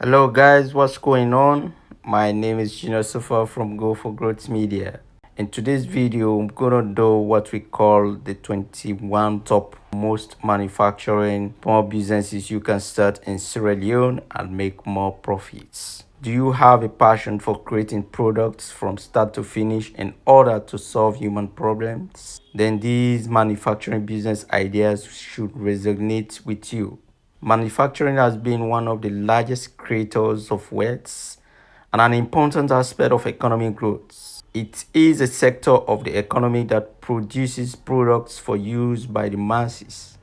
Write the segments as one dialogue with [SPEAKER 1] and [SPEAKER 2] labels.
[SPEAKER 1] Hello guys, what's going on? My name is Junior Sofa from Go for Growth Media. In today's video, I'm gonna do what we call the 21 top most manufacturing small businesses you can start in Sierra Leone and make more profits. Do you have a passion for creating products from start to finish in order to solve human problems? Then these manufacturing business ideas should resonate with you. Manufacturing has been one of the largest creators of wealth and an important aspect of economic growth. It is a sector of the economy that produces products for use by the masses.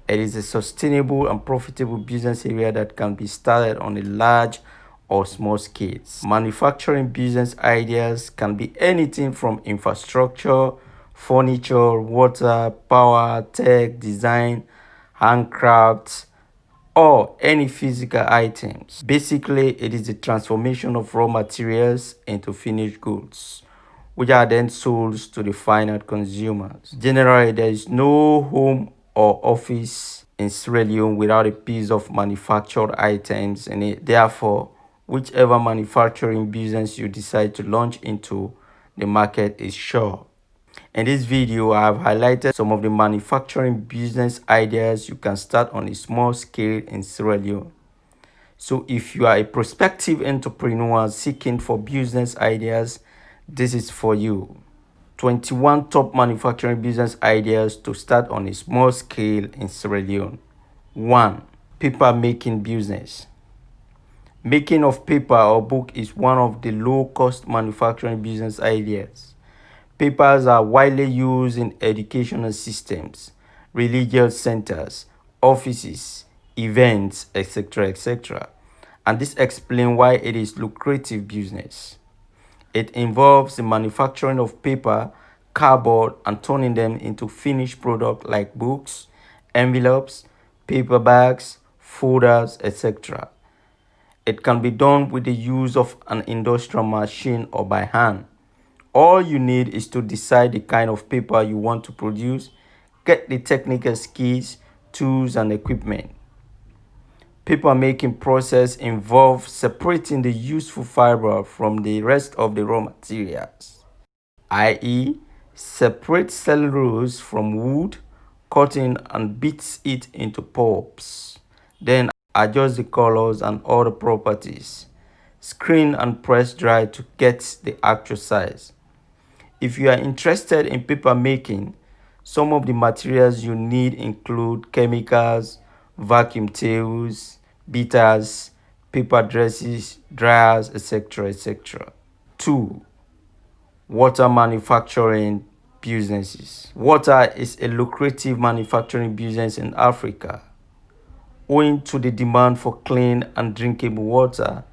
[SPEAKER 1] It is a sustainable and profitable business area that can be started on a large or small scales. Manufacturing business ideas can be anything from infrastructure, furniture, water, power, tech, design, handcraft, or any physical items. Basically, it is the transformation of raw materials into finished goods, which are then sold to the final consumers. Generally, there is no home or office in Sierra Leone without a piece of manufactured items in it. Therefore, whichever manufacturing business you decide to launch into, the market is sure. In this video, I have highlighted some of the manufacturing business ideas you can start on a small scale in Sierra Leone. So if you are a prospective entrepreneur seeking for business ideas, this is for you. 21 top manufacturing business ideas to start on a small scale in Sierra Leone. 1. Paper making business. Making of paper or book is one of the low-cost manufacturing business ideas. Papers are widely used in educational systems, religious centers, offices, events, etc. And this explains why it is lucrative business. It involves the manufacturing of paper, cardboard, and turning them into finished products like books, envelopes, paper bags, folders, etc. It can be done with the use of an industrial machine or by hand. All you need is to decide the kind of paper you want to produce, get the technical skills, tools, and equipment. Paper making process involves separating the useful fiber from the rest of the raw materials, i.e., separate cellulose from wood, cutting and beats it into pulps. Then adjust the colors and other properties. Screen and press dry to get the actual size. If you are interested in paper making, some of the materials you need include chemicals, vacuum tools, beaters, paper dresses, dryers, etc. 2. Water manufacturing businesses. Water is a lucrative manufacturing business in Africa. Owing to the demand for clean and drinkable water,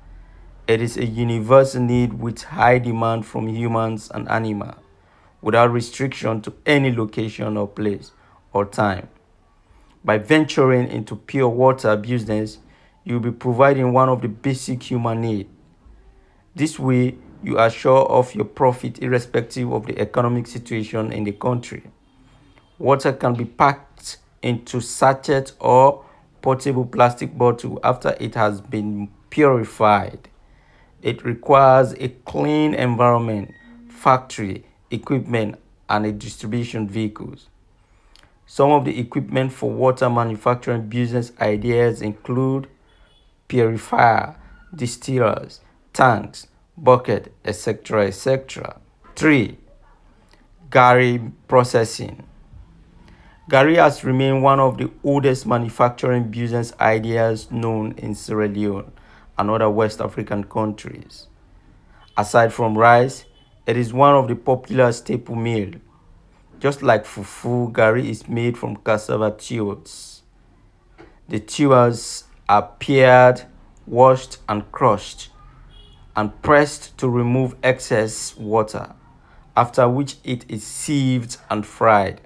[SPEAKER 1] it is a universal need with high demand from humans and animals, without restriction to any location or place or time. By venturing into pure water business, you'll be providing one of the basic human needs. This way, you are sure of your profit irrespective of the economic situation in the country. Water can be packed into sachet or portable plastic bottle after it has been purified. It requires a clean environment, factory, equipment, and a distribution vehicles. Some of the equipment for water manufacturing business ideas include purifier, distillers, tanks, bucket, etc. 3. Garri processing. Garri has remained one of the oldest manufacturing business ideas known in Sierra Leone and other West African countries. Aside from rice, it is one of the popular staple meals. Just like fufu, garri is made from cassava tubers. The tubers are pared, washed, and crushed, and pressed to remove excess water, after which it is sieved and fried,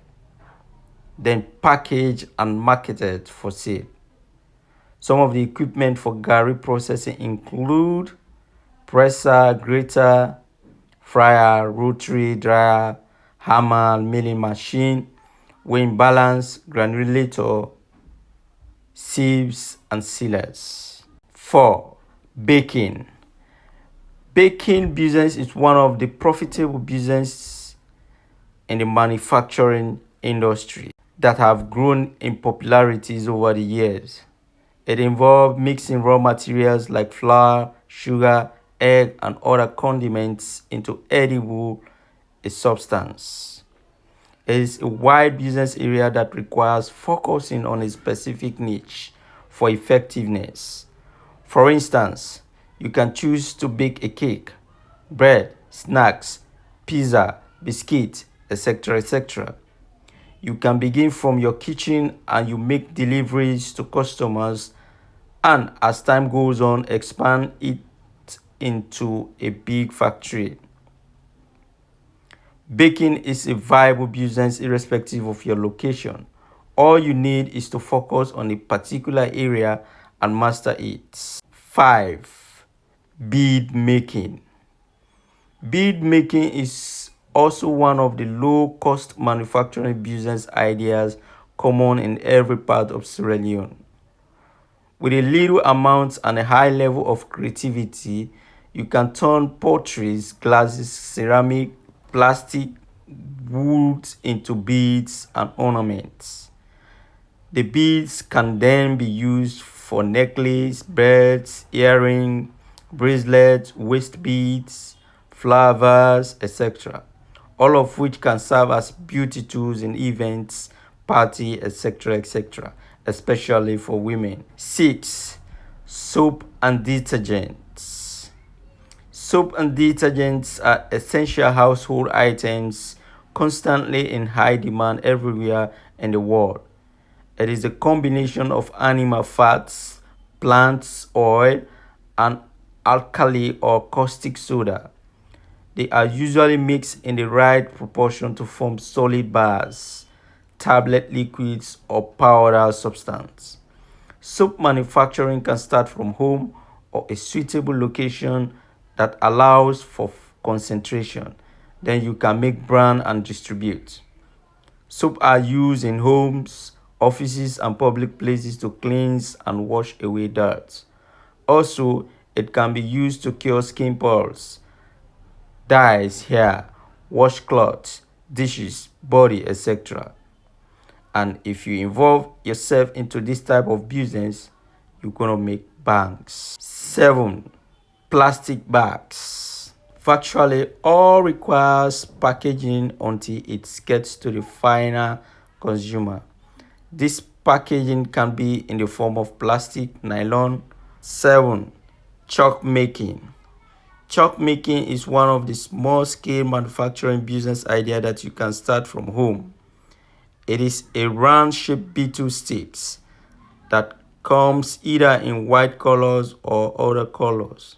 [SPEAKER 1] then packaged and marketed for sale. Some of the equipment for garri processing include presser, grater, fryer, rotary dryer, hammer, milling machine, weighing balance, granulator, sieves, and sealers. 4. Baking. Baking business is one of the profitable business in the manufacturing industry that have grown in popularities over the years. It involves mixing raw materials like flour, sugar, egg, and other condiments into edible a substance. It is a wide business area that requires focusing on a specific niche for effectiveness. For instance, you can choose to bake a cake, bread, snacks, pizza, biscuit, etc. etc. You can begin from your kitchen and you make deliveries to customers, and as time goes on, expand it into a big factory. Baking is a viable business irrespective of your location. All you need is to focus on a particular area and master it. 5. Bead making. Bead making is also one of the low-cost manufacturing business ideas common in every part of Sierra Leone. With a little amount and a high level of creativity, you can turn potteries, glasses, ceramic, plastic, wood into beads and ornaments. The beads can then be used for necklace, belts, earrings, bracelets, waist beads, flowers, etc. All of which can serve as beauty tools in events, party, etc. etc. especially for women. 6. Soap and detergents. Soap and detergents are essential household items constantly in high demand everywhere in the world. It is a combination of animal fats, plants oil, and alkali or caustic soda. They are usually mixed in the right proportion to form solid bars, tablet liquids, or powder substance. Soap manufacturing can start from home or a suitable location that allows for concentration. Then you can make brand and distribute. Soap are used in homes, offices, and public places to cleanse and wash away dirt. Also, it can be used to cure skin pores, dyes hair, wash clothes, dishes, body, etc. And if you involve yourself into this type of business, you're gonna make banks. 7. Plastic bags. Virtually all requires packaging until it gets to the final consumer. This packaging can be in the form of plastic, nylon. 7. Chalk making. Chalk making is one of the small scale manufacturing business idea that you can start from home. It is a round shaped beetle sticks that comes either in white colors or other colors.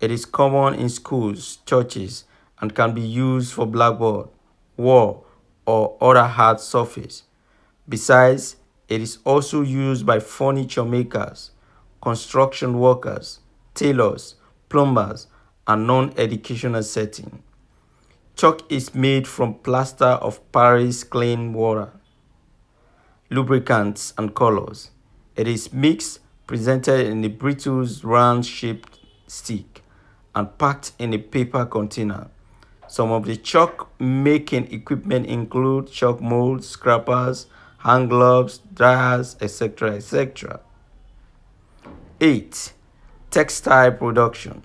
[SPEAKER 1] It is common in schools, churches, and can be used for blackboard, wall, or other hard surface. Besides, it is also used by furniture makers, construction workers, tailors, plumbers, and non-educational setting. Chalk is made from plaster of Paris clean water, lubricants, and colors. It is mixed, presented in a brittle round-shaped stick, and packed in a paper container. Some of the chalk making equipment include chalk molds, scrapers, hand gloves, dryers, etc. etc. 8. Textile production.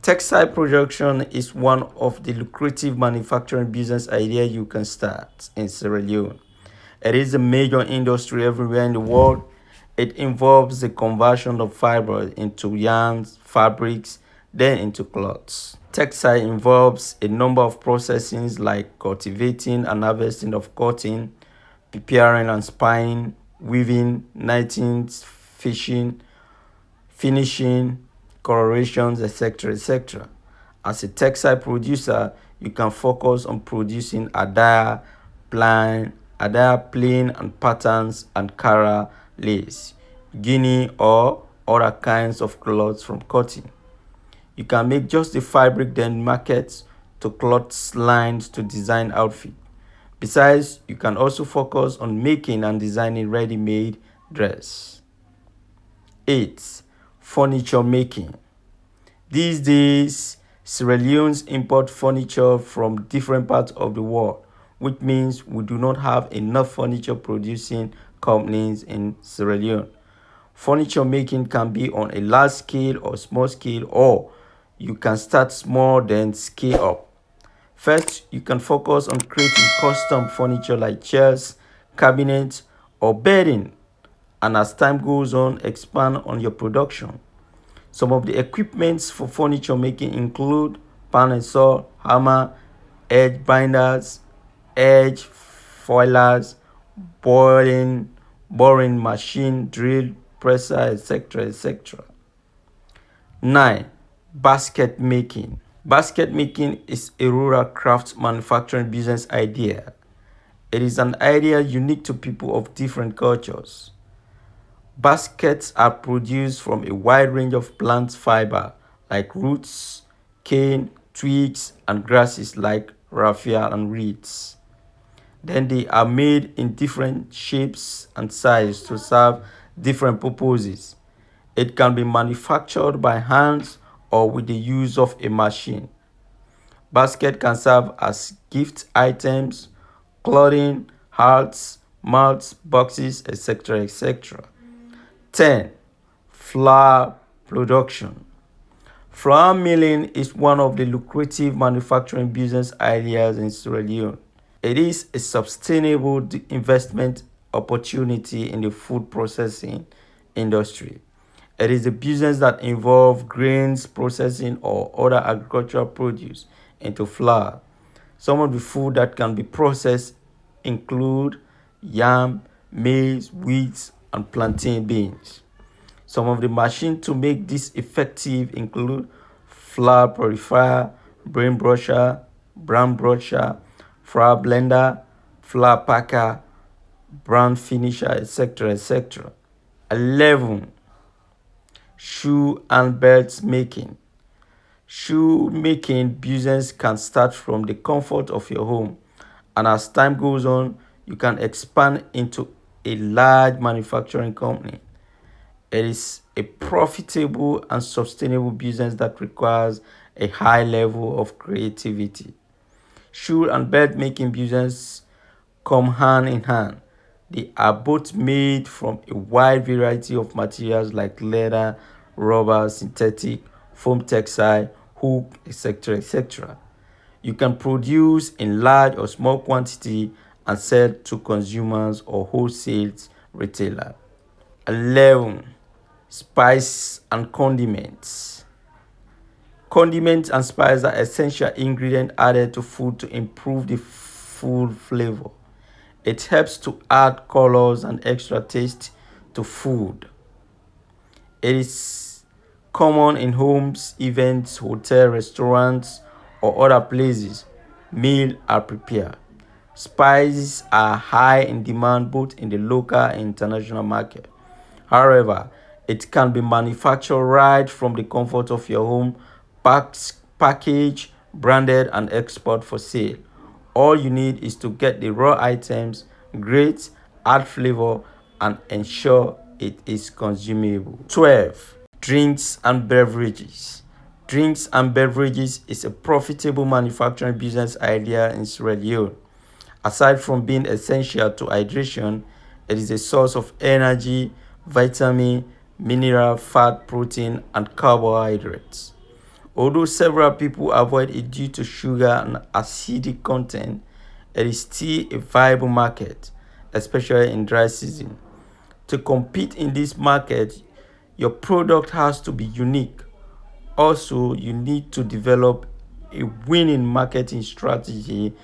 [SPEAKER 1] Textile production is one of the lucrative manufacturing business ideas you can start in Sierra Leone. It is a major industry everywhere in the world. It involves the conversion of fiber into yarns, fabrics, then into cloths. Textile involves a number of processes like cultivating and harvesting of cotton, preparing and spinning, weaving, knitting, fishing, finishing, colorations, etc. etc. As a textile producer, you can focus on producing plain and patterns, Ankara lace, Guinea, or other kinds of clothes from cotton. You can make just the fabric, then market to cloth lines to design outfit. Besides, you can also focus on making and designing ready-made dress. 8. Furniture making. These days, Sierra Leone's import furniture from different parts of the world, which means we do not have enough furniture producing companies in Sierra Leone. Furniture making can be on a large scale or small scale, or you can start small then scale up. First, you can focus on creating custom furniture like chairs, cabinets, or bedding, and as time goes on, expand on your production. Some of the equipments for furniture making include pan and saw, hammer, edge binders, edge foilers, boring machine, drill, presser, etc. etc. 9. Basket making. Basket making is a rural craft manufacturing business idea. It is an idea unique to people of different cultures. Baskets are produced from a wide range of plant fiber like roots, cane, twigs, and grasses like raffia and reeds. Then they are made in different shapes and sizes to serve different purposes. It can be manufactured by hands or with the use of a machine. Basket can serve as gift items, clothing, hearts, mats, boxes, etc. etc. 10. Flour production. Flour milling is one of the lucrative manufacturing business ideas in Sierra Leone. It is a sustainable investment opportunity in the food processing industry. It is a business that involves grains processing or other agricultural produce into flour. Some of the food that can be processed include yam, maize, wheat, and plantain beans. Some of the machines to make this effective include flour purifier, brain brusher, brown brusher, flour blender, flour packer, brown finisher, etc. etc. 11. Shoe and belts making. Shoe making business can start from the comfort of your home, and as time goes on, you can expand into a large manufacturing company. It is a profitable and sustainable business that requires a high level of creativity. Shoe and belt making business come hand in hand. They are both made from a wide variety of materials like leather, rubber, synthetic, foam textile, hook, etc. etc. You can produce in large or small quantity and sell to consumers or wholesale retailers. 11. Spice and condiments. Condiments and spices are essential ingredients added to food to improve the food flavor. It helps to add colors and extra taste to food. It is common in homes, events, hotels, restaurants, or other places meals are prepared. Spices are high in demand both in the local and international market. However, it can be manufactured right from the comfort of your home, packaged, branded, and export for sale. All you need is to get the raw items, grate, add flavor, and ensure it is consumable. 12. Drinks and beverages. Drinks and beverages is a profitable manufacturing business idea in Sierra Leone. Aside from being essential to hydration, it is a source of energy, vitamin, mineral, fat, protein, and carbohydrates. Although several people avoid it due to sugar and acidic content, it is still a viable market, especially in dry season. To compete in this market, your product has to be unique. Also, you need to develop a winning marketing strategy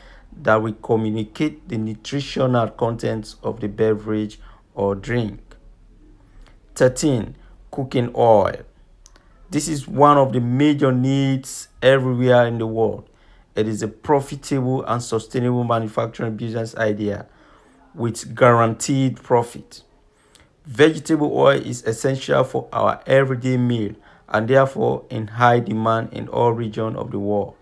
[SPEAKER 1] that will communicate the nutritional contents of the beverage or drink. 13. Cooking oil. This is one of the major needs everywhere in the world. It is a profitable and sustainable manufacturing business idea with guaranteed profit. Vegetable oil is essential for our everyday meal and therefore in high demand in all regions of the world.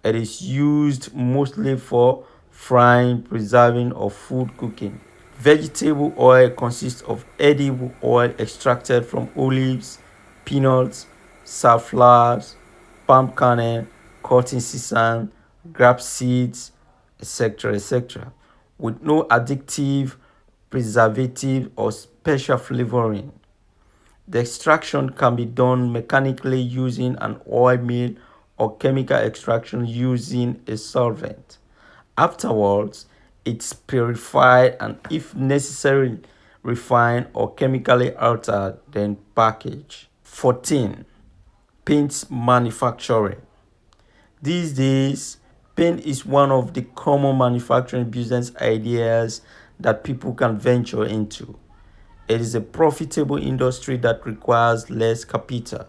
[SPEAKER 1] It is used mostly for frying, preserving, or food cooking. Vegetable oil consists of edible oil extracted from olives, peanuts, safflowers, palm kernel, cotton sesame, grape seeds, etc. etc. with no addictive, preservative, or special flavoring. The extraction can be done mechanically using an oil mill or chemical extraction using a solvent. Afterwards, it's purified and, if necessary, refined or chemically altered, then packaged. 14. Paint manufacturing. These days, paint is one of the common manufacturing business ideas that people can venture into. It is a profitable industry that requires less capital.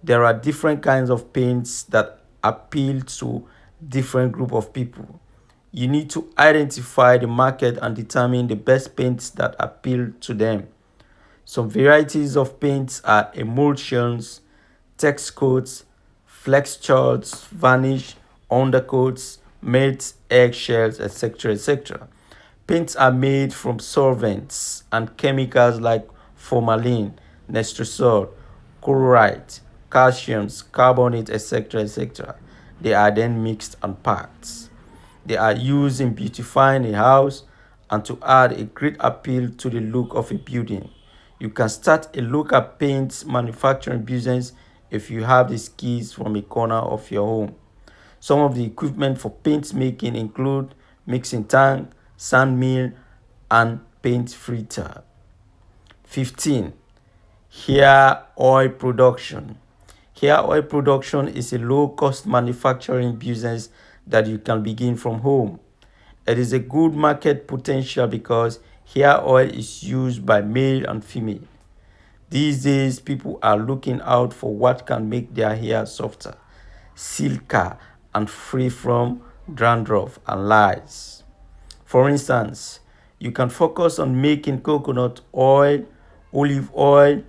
[SPEAKER 1] There are different kinds of paints that appeal to different group of people. You need to identify the market and determine the best paints that appeal to them. Some varieties of paints are emulsions, text coats, flex charts, varnish, undercoats, mattes, eggshells, etc. etc. Paints are made from solvents and chemicals like formalin, nitrosol, chloride, calcium, carbonate, etc. etc. They are then mixed and packed. They are used in beautifying a house and to add a great appeal to the look of a building. You can start a local paint manufacturing business if you have the skills from a corner of your home. Some of the equipment for paint making include mixing tank, sand mill, and paint filter. 15. Hair oil production. Hair oil production is a low-cost manufacturing business that you can begin from home. It is a good market potential because hair oil is used by male and female. These days, people are looking out for what can make their hair softer, silkier, and free from dandruff and lice. For instance, you can focus on making coconut oil, olive oil,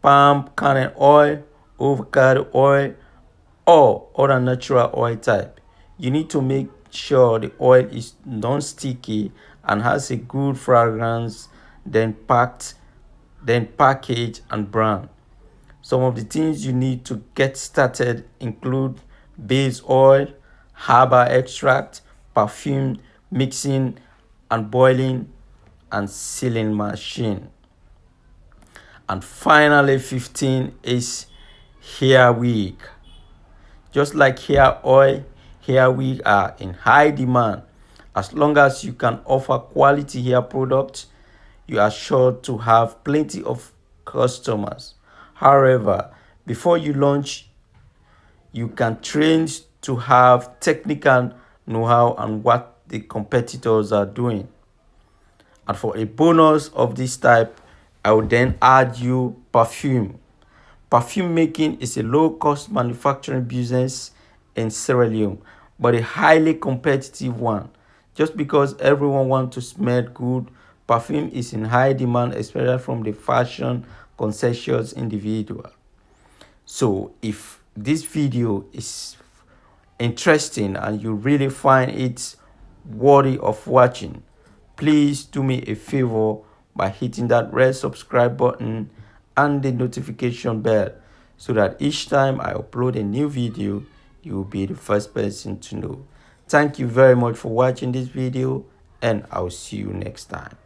[SPEAKER 1] palm kernel oil, avocado oil, or other natural oil type. You need to make sure the oil is non-sticky and has a good fragrance, then package and brand. Some of the things you need to get started include base oil, herbal extract, perfume, mixing and boiling, and sealing machine. And finally, 15 is hair wig. Just like hair oil, hair wig are in high demand. As long as you can offer quality hair products, you are sure to have plenty of customers. However, before you launch, you can train to have technical know-how on what the competitors are doing. And for a bonus of this type, I will then add you perfume. Perfume making is a low-cost manufacturing business in Sierra Leone, but a highly competitive one. Just because everyone wants to smell good, perfume is in high demand, especially from the fashion conscious individual. So if this video is interesting and you really find it worthy of watching, please do me a favor by hitting that red subscribe button and the notification bell so that each time I upload a new video, you will be the first person to know. Thank you very much for watching this video, and I'll see you next time.